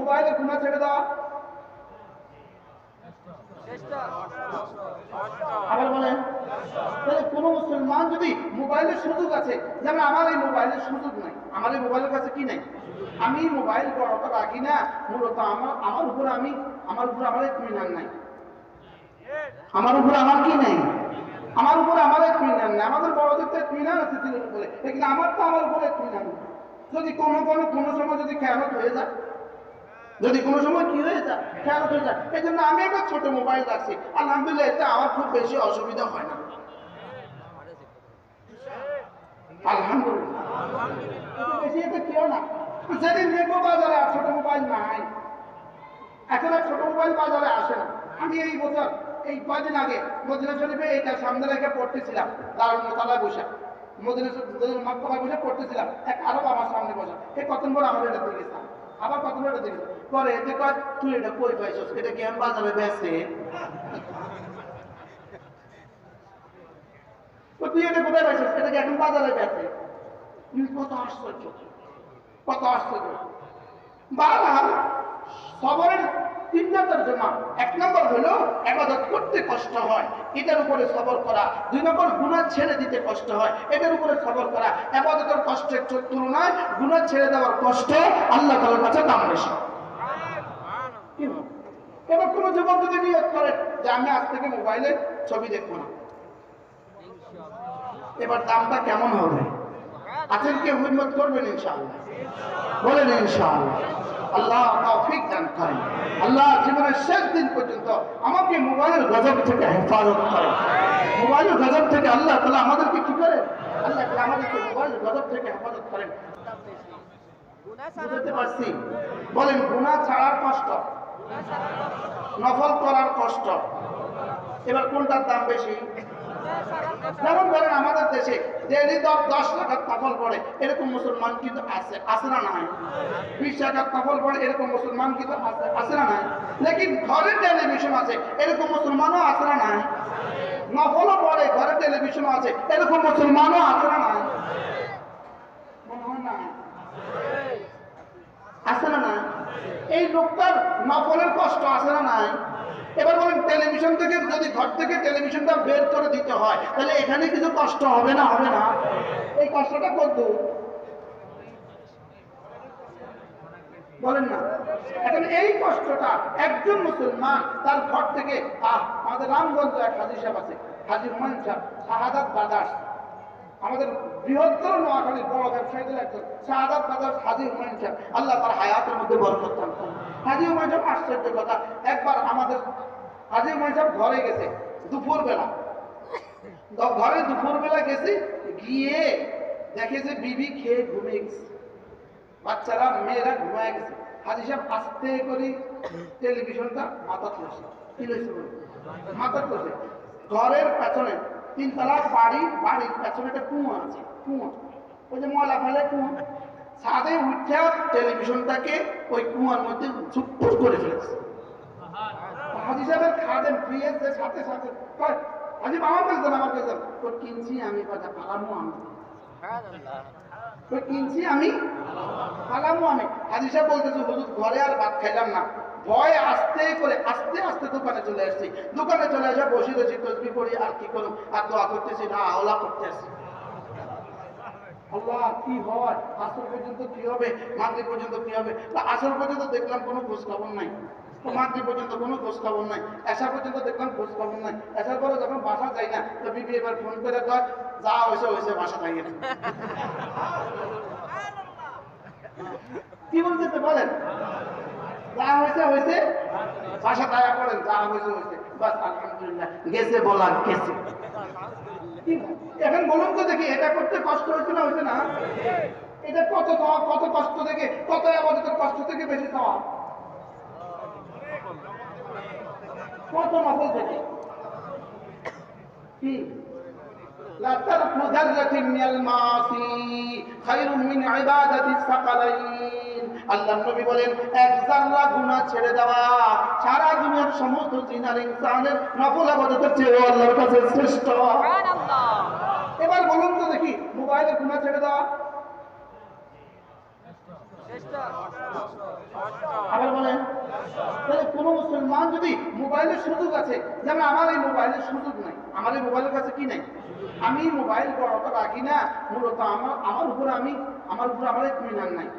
মোবাইলে গুনাহ ছেড়ে দেওয়া? আবার বলেন, তাহলে কোন মুসলমান যদি মোবাইলের সুযোগ আছে, যেমন আমার এই মোবাইলের সুযোগ নাই, আমার এই মোবাইলের কাছে কি নাই, আমি মোবাইল বড়টা রাখি না, মূলত আমার উপর আমার ইত্মিনান নাই, আমার উপর আমার কি নাই, আমার উপর আমার ইত্মিনান নাই। আমাদের বড়দের তো ইত্মিনান আছে দিলের উপরে, কিন্তু আমার তো আমার উপরে ইত্মিনান নেই। যদি কোনো সময় যদি খেয়ালত হয়ে যায়, যদি কোনো সময় কি হয়ে যায়, খেয়ালত হয়ে যায়, এই জন্য আমি একটা ছোট মোবাইল রাখছি, আলহামদুলিল্লাহ, এতে আমার খুব বেশি অসুবিধা হয় না, আলহামদুলিল্লাহ। বেশি এতে কেউ না, যেদিন দেখবো বাজারে আর ছোট মোবাইল নাই, এখন আর ছোট মোবাইল বাজারে আসে না। আমি এই বছর এই কয়দিন আগে মদিনা শরীফে এইটা সামনে রেখে পড়তেছিলাম, দারুল মোতালায় বসে, মদিনা মক্তবায় বসে পড়তেছিলাম, এক আরব আমার সামনে বসা, এই কত বড় আমার এটা দেখেছিলাম, আবার কত বড় দেখেছি, পরে এতে কয় তুই এটা কই পাইছস, এটা কি আমি বাজারে বেচে, তুই এটা কোথায় পাইছস, এটা কি এখন বাজারে বেচে? কত আশ্চর্য, কত আশ্চর্য। বারবার সবরের তিনটার জন্য, এক নম্বর হলো ইবাদত করতে কষ্ট হয়, এটার উপরে সবর করা। দুই নম্বর গুনাহ ছেড়ে দিতে কষ্ট হয়, এটার উপরে সবর করা। ইবাদতের কষ্টের তুলনায় গুনাহ ছেড়ে দেওয়ার কষ্ট আল্লাহ তাআলার কাছে দাম বেশি। এবার কোনো যুবক যদি নিয়ত করে যে আমি আজ থেকে মোবাইলে ছবি দেখবো না, এবার দামটা কেমন হবে? আছেন কেউ হিম্মত করবেন? ইনশাআল্লাহ বলেন ইনশাআল্লাহ। আল্লাহ তৌফিক দান করেন, আল্লাহ জীবনের শেষ দিন পর্যন্ত আমাকে মোবাইলের গজব থেকে হেফাজত করেন। মোবাইলের গজব থেকে আল্লাহ তাআলা আমাদেরকে কি করেন? আল্লাহ তাআলা আমাদেরকে মোবাইলের গজব থেকে হেফাজত করেন। বুঝতে পারছি? বলেন, গুনাহ ছাড়ার কষ্ট, নফল করার কষ্ট, এবার কোনটার দাম বেশি? যেমন ধরেন আমাদের দেশে ডেইলি 10 রাকাত নফল পড়ে এরকম মুসলমান কিন্তু আছে না নাই? 20 রাকাত নফল পড়ে এরকম মুসলমান কিন্তু আছে না নাই? লেকিন ঘরে টেলিভিশন আছে এরকম মুসলমানও আছে না নাই? নফলও পড়ে, ঘরে টেলিভিশনও আছে এরকম মুসলমানও আছে না নাই? মনে হয় না আছে না নাই? এই লোকটার নফলের কষ্ট আছে না নাই? এবার বলেন, টেলিভিশন থেকে যদি ঘর থেকে টেলিভিশনটা বের করে দিতে হয়, তাহলে এখানে কিছু কষ্ট হবে না? হবে না? এই কষ্টটা কত বলেন না? এখন এই কষ্টটা একজন মুসলমান তার ঘর থেকে, আমাদের রামগঞ্জ এক হাজী সাহেব আছে, হাজী হুমায়ুন সাহেব, শাহাদাত ব্রাদার্স, আমাদের বৃহত্তর নোয়াখালীর বড় ব্যবসায়ীদের একজন, শাহাদাত ব্রাদার্স হাজী হুমায়ুন সাহেব, আল্লাহ তার হায়াতের মধ্যে বরকত দান করেন। হাজী হুমায়ুন সাহেব, আশ্চর্য কথা, একবার আমাদের হাজী হুমায়ুন সাহেব ঘরে গেছে দুপুরবেলা, ঘরে দুপুরবেলা গেছে, গিয়ে দেখে যে বিবি খেয়ে ঘুমিয়ে গেছে, বাচ্চারা মেয়েরা ঘুমায় গেছে। হাজী সাহেব আস্তে করে টেলিভিশনটা মাথা তুলছে, কি লইছে মাথা তুলছে, ঘরের পেছনে 3 তলা বাড়ির পেছনে একটা কুয়া আছে, কুয়া, ওই যে ময়লা ফেলে কুয়া, ছাদে উঠে টেলিভিশনটাকে ওই কুয়ার মধ্যে চুপপুর করে ফেলেছে। হাজী সাহেবের খাদেম ফিরেছে সাথে সাথে, হাজী আমার বলতেন, আমার বলতেন তোর কিনছি আমি, কথা পালামো আমি, কিনছি আমি পালামো আমি। হাজী সাহেব বলতেছে, হুজুর ঘরে আর ভাত খাইলাম না, ভয় আস্তে করে আস্তে আস্তে দোকানে চলে আসছি, দোকানে চলে আসা বসে রয়েছি, তসবিহ পড়ি আর কি করুন, আর দোয়া করতেছি না, আওলা করতে আসছি। আল্লাহ কি হয়, আসর পর্যন্ত কি হবে, মাগরিব পর্যন্ত কি হবে? আসর পর্যন্ত দেখলাম কোনো খোঁজ খবর নাই, মাগরিব পর্যন্ত কোনো খোঁজ খবর নাই, এশা পর্যন্ত দেখলাম খোঁজ খবর নাই। এসার পরে যখন বাসা যাই না, তো বিবি এবার ফোন করে কয়, যা হয়েছে বাসা থাকি না। কি বলতে বলেন? যা হয়েছে বাসা দয়া করেন, যা হয়েছে বাস, আলহামদুলিল্লাহ, গেছে বলা গেছে। এখন বলুন তো দেখি, এটা করতে কষ্ট হয়েছে না হয়েছে না? এটা কত কষ্ট থেকে, কত আমাদের কষ্ট থেকে বেশি খাওয়া, কত নফল থেকে কি? لا ترك ذرة من المعاصي خير من عبادة الثقلين। আল্লাহর নবী বলেন, এক যারা গুনাহ ছেড়ে দেওয়া সারা দুনিয়ার সমস্ত জিনার ইনসানের নফল ইবাদতের চেয়ে আল্লাহর কাছে শ্রেষ্ঠ। সুবহানাল্লাহ। এবার বলুন তো দেখি, মোবাইলে গুনাহ ছেড়ে দেওয়া শ্রেষ্ঠ? আবার বলেন কোনো মুসলমান যদি মোবাইলের সুযোগ আছে, যেমন আমার এই মোবাইলের সুযোগ নাই, আমার এই মোবাইলের কাছে কি নাই, আমি মোবাইল বড়টা রাখি না, মূলত আমার উপরে আমার ইত্মিনান নাই,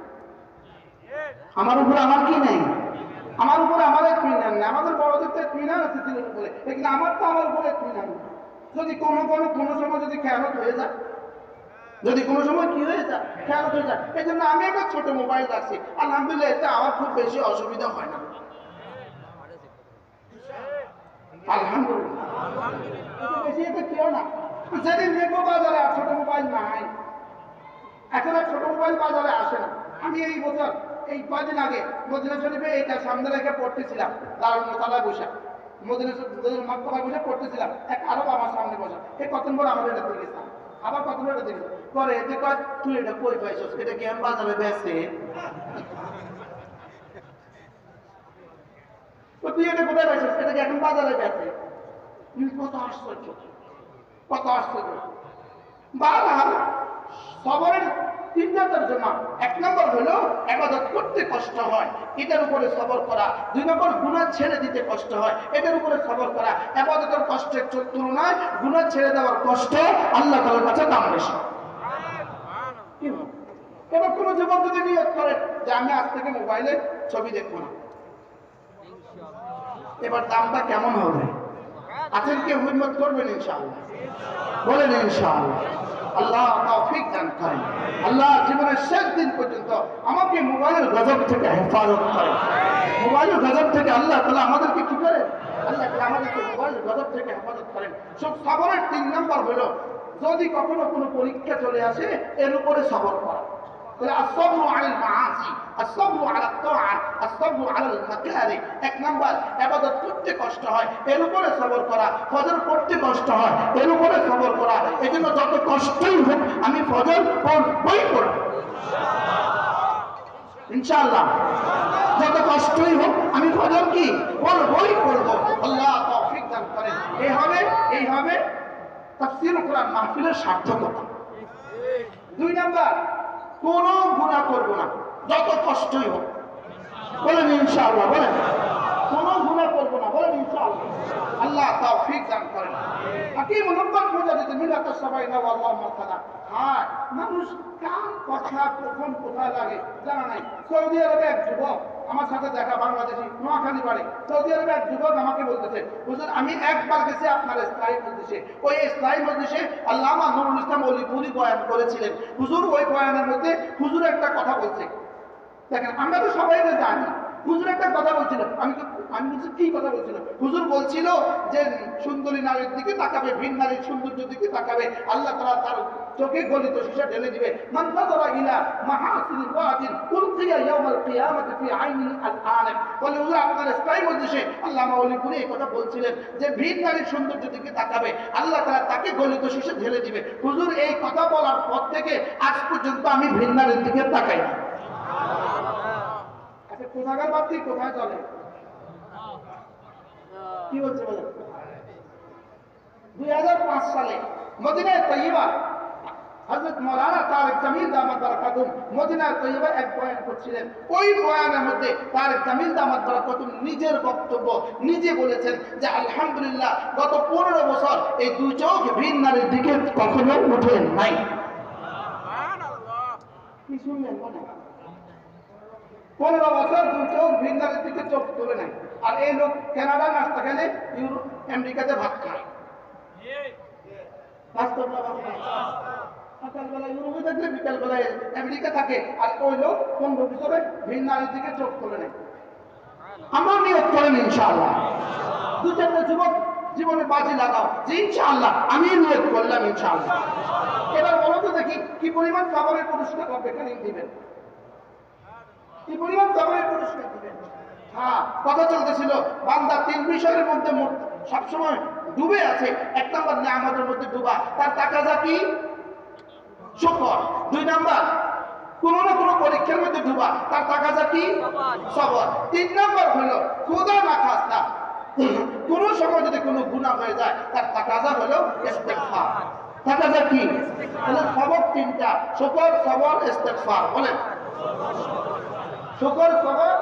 আমার উপরে আমার কি নাই, আমার উপরে আমার ইত্মিনান নাই। আমাদের বড়দের তো ইত্মিনান আছে দিলের উপরে, কিন্তু আমার তো আমার উপরে ইত্মিনান নেই। যদি কোনো সময় যদি খেয়ালত হয়ে যায়, যদি কোনো সময় কি হয়ে যায়, খেয়ালত হয়ে যায়, এই জন্য আমি একটা ছোট মোবাইল রাখছি। আলহামদুলিল্লাহ, এতে আমার খুব বেশি অসুবিধা হয় না, আলহামদুলিল্লাহ। বেশি এটা কেউ না, যেদিন দেখবো বাজারে আর ছোট মোবাইল নাই, এখন আর ছোট মোবাইল বাজারে আসে না। আমি এই বছর এই কয়দিন আগে মদিনা শরীফে এইটা সামনে রেখে পড়তেছিলাম, দারুল মোতালায় বসে, মদিনা মাক্তবায় বসে পড়তেছিলাম, এক আরব আমার সামনে বসা, এই কতদিন পর আমার এটা দিয়ে গেছিলাম, আবার কতদিন এটা দিয়ে গেছে পরে এতে কয় তুই এটা কই পাইছস, এটা কি আমি বাজারে বেচে, তুই এটা কোথায় পাইছস, এটা কি এখন বাজারে বেচে। কত আশ্চর্য, কত আশ্চর্য। বারবার সবরের তিনটার জন্য, এক নম্বর হলো ইবাদত করতে কষ্ট হয়, এটার উপরে সবর করা। দুই নম্বর গুনাহ ছেড়ে দিতে কষ্ট হয়, এটার উপরে সবর করা। ইবাদতের কষ্টের তুলনায় গুনাহ ছেড়ে দেওয়ার কষ্ট আল্লাহ তাআলার কাছে দাম বেশি। এবার কোনো যুবক যদি নিয়ত করে যে আমি আজ থেকে মোবাইলে ছবি দেখবো না, এবার দামটা কেমন হবে? আছেন কেউ হিম্মত করবেন? ইনশাআল্লাহ বলেন ইনশাআল্লাহ। আল্লাহ তৌফিক দান করেন, আল্লাহ জীবনের শেষ দিন পর্যন্ত আমাকে মোবাইলের গজব থেকে হেফাজত করেন। মোবাইলের গজব থেকে আল্লাহ তাআলা আমাদেরকে কি করেন? আল্লাহ তাআলা আমাদেরকে মোবাইলের গজব থেকে হেফাজত করেন। সব সবরের 3 নম্বর হলো যদি কখনো কোনো পরীক্ষা চলে আসে এর উপরে সবর করা। الصبر على المعاصي، الصبر على الطاعة، الصبر على المكاره। এক নাম্বার ইবাদত করতে কষ্ট হয়, এর উপরে সবর করা। ফজর পড়তে কষ্ট হয়, এর উপরে সবর করা। এজন্য যত কষ্টই হোক আমি ফজর পড়বই পড়ব ইনশাআল্লাহ। যত কষ্টই হোক আমি ফজর কি পড়বই পড়ব। আল্লাহ তৌফিক দান করেন। এই হবে তাফসীরুল কোরআন মাহফিলের সার্থকতা। 2 নাম্বার কোনো গুনাহ করব না যত কষ্টই হোক, বলেন ইনশাআল্লাহ। বলেন কোনো গুনাহ করব না, বলেন ইনশাআল্লাহ। আল্লাহ তৌফিক দান করেন। হাকিমুল উম্মাহ মুজাদ্দিদ মিলাত সবাই না আল্লাহুম্মা তাআলা। হ্যাঁ, মানুষ কান কথা কখন কোথায় লাগে জানা নাই। সৌদি আরবে এক যুবক আমার সাথে দেখা, বাংলাদেশি, নোয়াখালী বাড়ি। সৌদি আরবে এক যুবক আমাকে বলতেছে, হুজুর আমি একবার গেছি আপনার ইসলামী মজলিসে, ওই ইসলামী মজলিসে আল্লামা নুরুল ইসলাম ওলিপুরি বয়ান করেছিলেন। হুজুর ওই বয়ানের মধ্যে হুজুর একটা কথা বলছে, দেখেন আমরা তো সবাই জানি, হুজুর একটা কথা বলছিল। আমি বলছি কি কথা বলছিল? হুজুর বলছিল যে সুন্দরী নারীর দিকে তাকাবে, ভিন নারীর সৌন্দর্যের দিকে তাকাবে, আল্লাহ তাআলা তার চোখে গলিত সীসা ঢেলে দিবে। মান নাযারা ইলা মাহাসিনি ওয়াজিন উলকিয়া ইয়াউমাল কিয়ামাতি ফি আইনিহি আল-আনাক। বলে হুজুর আপনার ইসলামী মজলিসে আল্লামা ওলিপুরি এই কথা বলছিলেন যে ভিন নারীর সৌন্দর্যের দিকে তাকাবে, আল্লাহ তাআলা তাকে গলিত সীসা ঢেলে দিবে। হুজুর এই কথা বলার পর থেকে আজ পর্যন্ত আমি ভিন নারীর দিকে তাকাই না। আচ্ছা, কোথাকার বাদ দিয়ে কোথায় চলে? কি বলছে বলেন? 2005 সালে মদিনায় তৈয়বা হযরত মাওলানা তারেক জামিল দামাত বারাকাতুহু মদিনায় তৈয়বা এক বয়ান করছিলেন। ওই বয়ানের মধ্যে তারেক জামিল দামাত বারাকাতুহু নিজের বক্তব্য নিজে বলেছেন যে আলহামদুলিল্লাহ গত 15 বছর এই দুই চোখ ভিন নারীর দিকে কখনো উঠে নাই। সুবহানাল্লাহ। কি শুনলেন? 15 বছর দুই চোখ ভিন নারীর দিকে চোখ তুলে নাই। আর এই লোক কানাডা নাস্তা খেলে, ইউরোপ আমেরিকাতে ভাত খায়। সকালবেলা ইউরোপে থাকলে বিকালবেলায় আমেরিকা থাকে, আর ওই লোক 15 বছরে ভিন নারীর দিকে চোখ তুলে নেয়। আমরা নিয়ত করেন ইনশাআল্লাহ। 2-4 যুবক জীবনে বাজি লাগাও যে ইনশাআল্লাহ আমি নিয়ত করলাম ইনশাআল্লাহ। এবার বলো তো দেখি কি পরিমাণ সবরের পুরস্কার হবে, এখানে দিবেন কি পরিমাণ সবরের পুরস্কার দিবেন। হ্যাঁ, কথা চলতেছিল বান্দা 3 বিষয়ের মধ্যে সবসময় ডুবে আছে। 1 নম্বর নিয়ামতের মধ্যে ডুবা, তার তাকাজা কি? শুকর। 2 নম্বর কোনো না কোনো পরীক্ষার মধ্যে ডুবা, তার তাকাজা কি? সবর। 3 নম্বর হলো খোদা না খাস্তা কোন সময় যদি কোনো গুনাহ হয়ে যায় তার তাকাজা হলো ইস্তিগফার। তাকাজা কি? তাহলে সবর 3টা, শুকর, সবর, ইস্তিগফার। বলেন শুকর, সবর,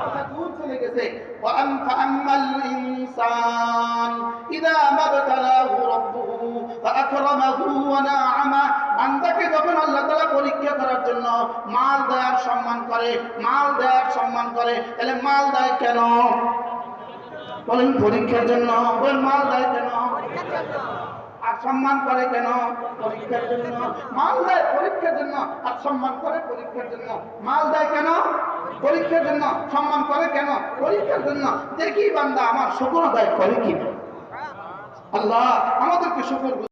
কথা দূর চলে গেছে। ফাআম্মাল ইনসান ইযা মাবতালাহু রাব্বুহু ফাআকরামাহু ওয়া না'আমা, বান্দাকে যখন আল্লাহ তাআলা পরীক্ষা করার জন্য মাল দেয়ার সম্মান করে, মাল দেয়ার সম্মান করে, তাহলে মাল দেয় কেন? বলেন পরীক্ষার জন্য। বলেন মাল দেয় কেন? আর সম্মান করে কেন? পরীক্ষার জন্য। মাল দেয় পরীক্ষার জন্য, আর সম্মান করে পরীক্ষার জন্য। মাল দেয় কেন? পরীক্ষার জন্য। সম্মান করে কেন? পরীক্ষার জন্য। দেখি বান্দা আমার শুকর আদায় করে কি। আল্লাহ আমাদেরকে শুকর